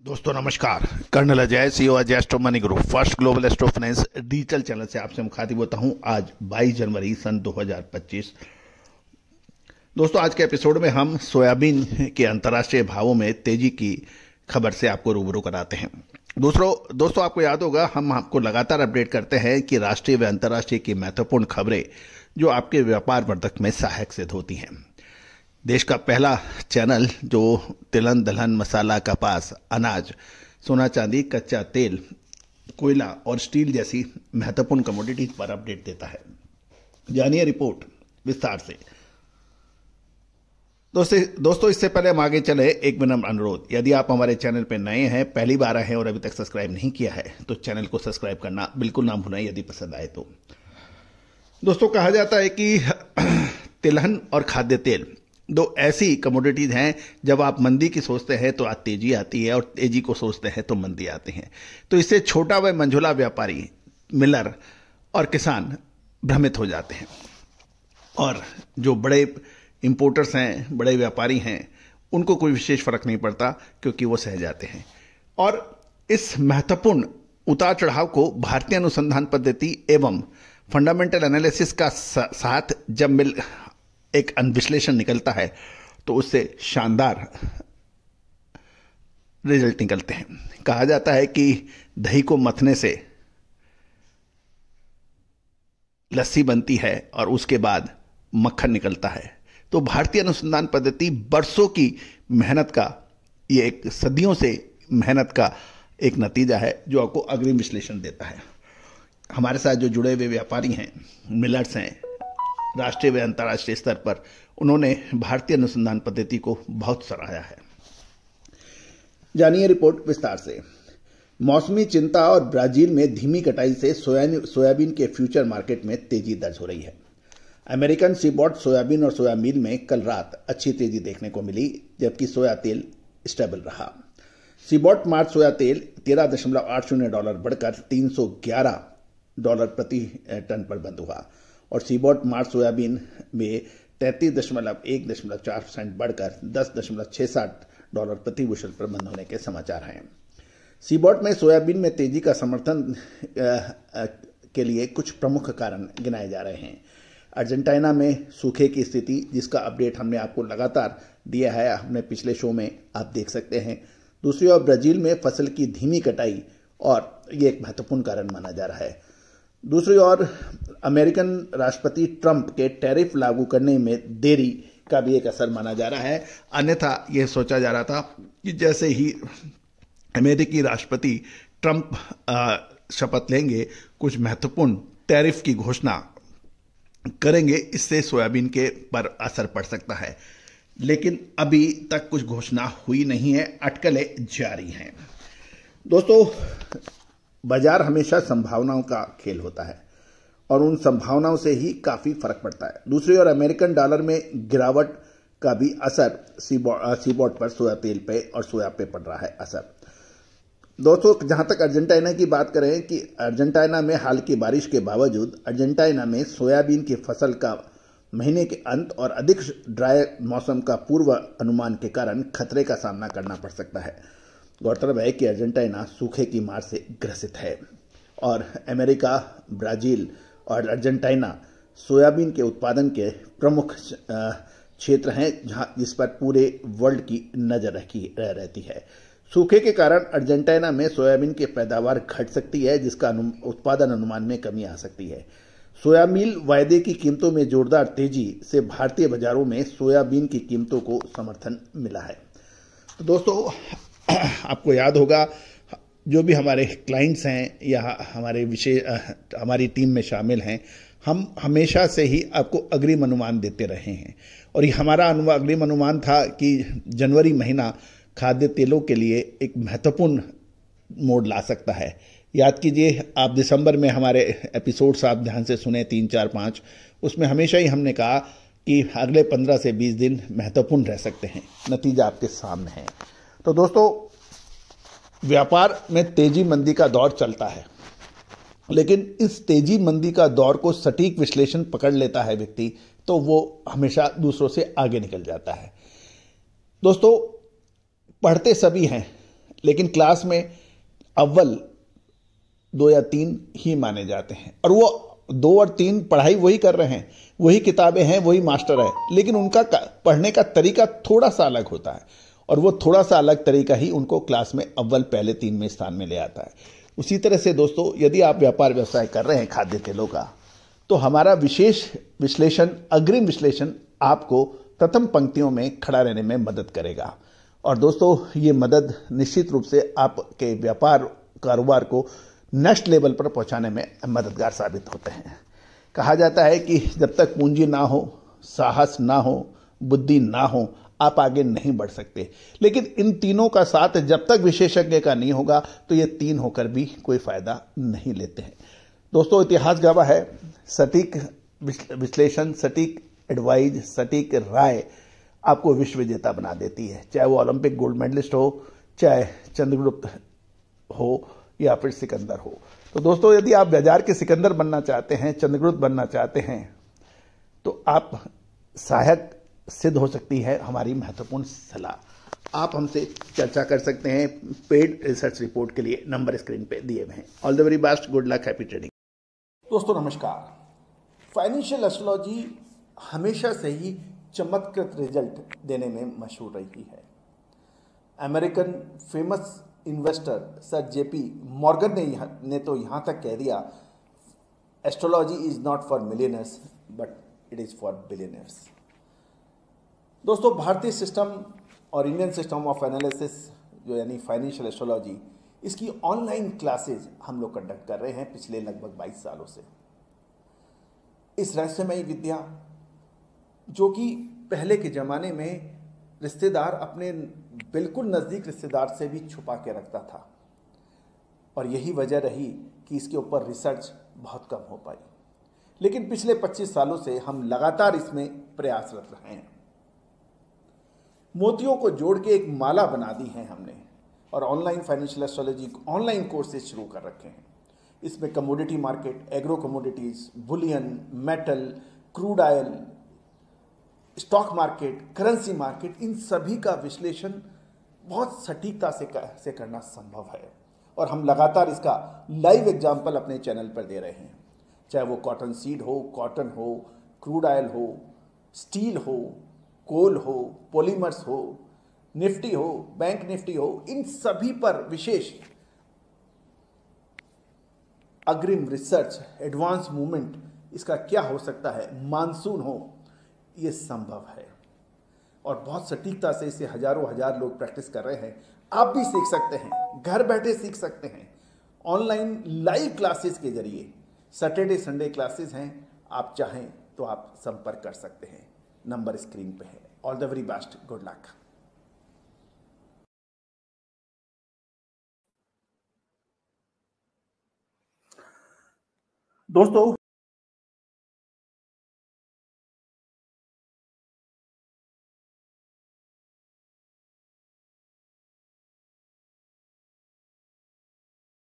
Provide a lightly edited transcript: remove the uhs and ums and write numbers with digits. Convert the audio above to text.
दोस्तों नमस्कार। Colonel Ajay, CEO Ajay astro money group, first global astro finance digital channel से आपसे मुखातिब होता हूं। आज 22 जनवरी सन 2025। दोस्तों आज के एपिसोड में हम सोयाबीन के अंतर्राष्ट्रीय भावों में तेजी की खबर से आपको रूबरू कराते हैं। दोस्तों आपको याद होगा, हम आपको लगातार अपडेट करते हैं कि राष्ट्रीय व अंतर्राष्ट्रीय की महत्वपूर्ण खबरें जो आपके व्यापार वर्धक में सहायक सिद्ध होती हैं। देश का पहला चैनल जो तिलहन दलहन मसाला, कपास, अनाज, सोना चांदी, कच्चा तेल, कोयला और स्टील जैसी महत्वपूर्ण कमोडिटीज पर अपडेट देता है। जानिए रिपोर्ट विस्तार से। दोस्तों इससे पहले हम आगे चले, एक विनम्र अनुरोध, यदि आप हमारे चैनल पर नए हैं, पहली बार आए हैं और अभी तक सब्सक्राइब नहीं किया है तो चैनल को सब्सक्राइब करना बिल्कुल ना भूलें यदि पसंद आए तो। दोस्तों कहा जाता है कि तिलहन और खाद्य तेल दो ऐसी कमोडिटीज हैं, जब आप मंदी की सोचते हैं तो आज तेजी आती है और तेजी को सोचते हैं तो मंदी आती है। तो इससे छोटा व मंझोला व्यापारी, मिलर और किसान भ्रमित हो जाते हैं और जो बड़े इंपोर्टर्स हैं, बड़े व्यापारी हैं, उनको कोई विशेष फर्क नहीं पड़ता क्योंकि वो सह जाते हैं। और इस महत्वपूर्ण उतार चढ़ाव को भारतीय अनुसंधान पद्धति एवं फंडामेंटल एनालिसिस का साथ जब एक विश्लेषण निकलता है तो उससे शानदार रिजल्ट निकलते हैं। कहा जाता है कि दही को मथने से लस्सी बनती है और उसके बाद मक्खन निकलता है। तो भारतीय अनुसंधान पद्धति बरसों की मेहनत का, ये एक सदियों से मेहनत का एक नतीजा है जो आपको अग्रिम विश्लेषण देता है। हमारे साथ जो जुड़े हुए व्यापारी हैं, मिलर्स हैं, राष्ट्रीय व अंतर्राष्ट्रीय स्तर पर, उन्होंने भारतीय अनुसंधान पद्धति को बहुत सराहा है। जानिए रिपोर्ट विस्तार से। मौसमी चिंता और ब्राजील में धीमी कटाई से सोयाबीन के फ्यूचर मार्केट में तेजी दर्ज हो रही है। अमेरिकन सीबॉट सोयाबीन और सोया मील में कल रात अच्छी तेजी देखने को मिली, जबकि सोया तेल स्टेबल रहा। सीबॉट मार्च सोया तेल $13.80 बढ़कर $311 प्रति टन पर बंद हुआ और सीबॉट मार्च सोयाबीन में 33.1% बढ़कर $10.66 प्रति बुशल पर बंद होने के समाचार हैं। सीबॉट में सोयाबीन में तेजी का समर्थन के लिए कुछ प्रमुख कारण गिनाए जा रहे हैं। अर्जेंटीना में सूखे की स्थिति, जिसका अपडेट हमने आपको लगातार दिया है, हमने पिछले शो में आप देख सकते हैं। दूसरी ओर ब्राजील में फसल की धीमी कटाई, और ये एक महत्वपूर्ण कारण माना जा रहा है। दूसरी ओर अमेरिकन राष्ट्रपति ट्रंप के टैरिफ लागू करने में देरी का भी एक असर माना जा रहा है। अन्यथा यह सोचा जा रहा था कि जैसे ही अमेरिकी राष्ट्रपति ट्रंप शपथ लेंगे, कुछ महत्वपूर्ण टैरिफ की घोषणा करेंगे, इससे सोयाबीन के पर असर पड़ सकता है। लेकिन अभी तक कुछ घोषणा हुई नहीं है, अटकलें जारी हैं। दोस्तों बाजार हमेशा संभावनाओं का खेल होता है और उन संभावनाओं से ही काफी फर्क पड़ता है। दूसरी ओर अमेरिकन डॉलर में गिरावट का भी असर सीबॉट पर, सोया तेल पे और सोया पे पड़ रहा है असर। दोस्तों जहां तक अर्जेंटीना की बात करें कि अर्जेंटीना में हाल की बारिश के बावजूद अर्जेंटीना में सोयाबीन की फसल का महीने के अंत और अधिक ड्राई मौसम का पूर्व अनुमान के कारण खतरे का सामना करना पड़ सकता है। गौरतलब है कि अर्जेंटीना सूखे की मार से ग्रसित है और अमेरिका, ब्राजील और अर्जेंटीना सोयाबीन के उत्पादन के प्रमुख क्षेत्र हैं, जिस पर पूरे वर्ल्ड की नजर रहती है। सूखे के कारण अर्जेंटीना में सोयाबीन की पैदावार घट सकती है, जिसका उत्पादन अनुमान में कमी आ सकती है। सोया मील वायदे की कीमतों में जोरदार तेजी से भारतीय बाजारों में सोयाबीन की कीमतों को समर्थन मिला है। तो दोस्तों आपको याद होगा, जो भी हमारे क्लाइंट्स हैं या हमारी टीम में शामिल हैं, हम हमेशा से ही आपको अग्रिम अनुमान देते रहे हैं और ये हमारा अग्रिम अनुमान था कि जनवरी महीना खाद्य तेलों के लिए एक महत्वपूर्ण मोड़ ला सकता है। याद कीजिए, आप दिसंबर में हमारे एपिसोड्स आप ध्यान से सुने 3, 4, 5, उसमें हमेशा ही हमने कहा कि अगले 15 से 20 दिन महत्वपूर्ण रह सकते हैं। नतीजा आपके सामने है। तो दोस्तों व्यापार में तेजी मंदी का दौर चलता है, लेकिन इस तेजी मंदी का दौर को सटीक विश्लेषण पकड़ लेता है व्यक्ति, तो वो हमेशा दूसरों से आगे निकल जाता है। दोस्तों पढ़ते सभी हैं, लेकिन क्लास में अव्वल 2 या 3 ही माने जाते हैं, और वो 2 और 3 पढ़ाई वही कर रहे हैं, वही किताबें हैं, वही मास्टर है, लेकिन उनका पढ़ने का तरीका थोड़ा सा अलग होता है, और वो थोड़ा सा अलग तरीका ही उनको क्लास में अव्वल पहले 3 में स्थान में ले आता है। उसी तरह से दोस्तों, यदि आप व्यापार व्यवसाय कर रहे हैं खाद्य तेलों का, तो हमारा विशेष विश्लेषण, अग्रिम विश्लेषण आपको प्रथम पंक्तियों में खड़ा रहने में मदद करेगा। और दोस्तों, ये मदद निश्चित रूप से आपके व्यापार कारोबार को नेक्स्ट लेवल पर पहुंचाने में मददगार साबित होते हैं। कहा जाता है कि जब तक पूंजी ना हो, साहस ना हो, बुद्धि ना हो, आप आगे नहीं बढ़ सकते। लेकिन इन तीनों का साथ जब तक विशेषज्ञ का नहीं होगा, तो ये 3 होकर भी कोई फायदा नहीं लेते हैं। दोस्तों, इतिहास गवाह है, सटीक विश्लेषण, सटीक एडवाइज, सटीक राय आपको विश्व विजेता बना देती है। चाहे वो ओलंपिक गोल्ड मेडलिस्ट हो, चाहे चंद्रगुप्त हो, या फिर सिकंदर हो। तो दोस्तों, यदि आप बाजार के सिकंदर बनना चाहते हैं, चंद्रगुप्त बनना चाहते हैं, तो आप सहायक सिद्ध हो सकती है हमारी महत्वपूर्ण सलाह। आप हमसे चर्चा कर सकते हैं पेड रिसर्च रिपोर्ट के लिए। नंबर स्क्रीन पे दिए हुए हैं। All the very best, good luck, happy trading. दोस्तों नमस्कार। फाइनेंशियल एस्ट्रोलॉजी हमेशा से ही चमत्कृत रिजल्ट देने में मशहूर रही है। American famous investor sir JP Morgan ने तो यहाँ तक कह दिया, astrology is not for millionaires but it is for billionaires. दोस्तों, भारतीय सिस्टम और इंडियन सिस्टम ऑफ एनालिसिस, जो यानी फाइनेंशियल एस्ट्रोलॉजी, इसकी ऑनलाइन क्लासेज हम लोग कंडक्ट कर रहे हैं पिछले लगभग 22 सालों से। इस रहस्यमयी विद्या, जो कि पहले के ज़माने में रिश्तेदार अपने बिल्कुल नज़दीक रिश्तेदार से भी छुपा के रखता था, और यही वजह रही कि इसके ऊपर रिसर्च बहुत कम हो पाई। लेकिन पिछले 25 सालों से हम लगातार इसमें प्रयासरत रहे हैं। मोतियों को जोड़ के एक माला बना दी है हमने, और online financial astrology online courses शुरू कर रखे हैं। इसमें commodity market, agro commodities, bullion, metal, crude oil, stock market, currency market, इन सभी का विश्लेषण बहुत सटीकता से करना संभव है, और हम लगातार इसका लाइव एग्जाम्पल अपने चैनल पर दे रहे हैं। चाहे वो कॉटन सीड हो, कॉटन हो, क्रूड ऑयल हो, स्टील हो, कोल हो, पॉलीमर्स हो, निफ्टी हो, बैंक निफ्टी हो, इन सभी पर विशेष अग्रिम रिसर्च, एडवांस मूवमेंट, इसका क्या हो सकता है, मानसून हो, ये संभव है। और बहुत सटीकता से इसे हजारों हजार लोग प्रैक्टिस कर रहे हैं। आप भी सीख सकते हैं, घर बैठे सीख सकते हैं, ऑनलाइन लाइव क्लासेस के जरिए। सैटरडे संडे क्लासेस हैं, आप चाहें तो आप संपर्क कर सकते हैं। नंबर स्क्रीन पे है। All the very best, good luck. दोस्तों,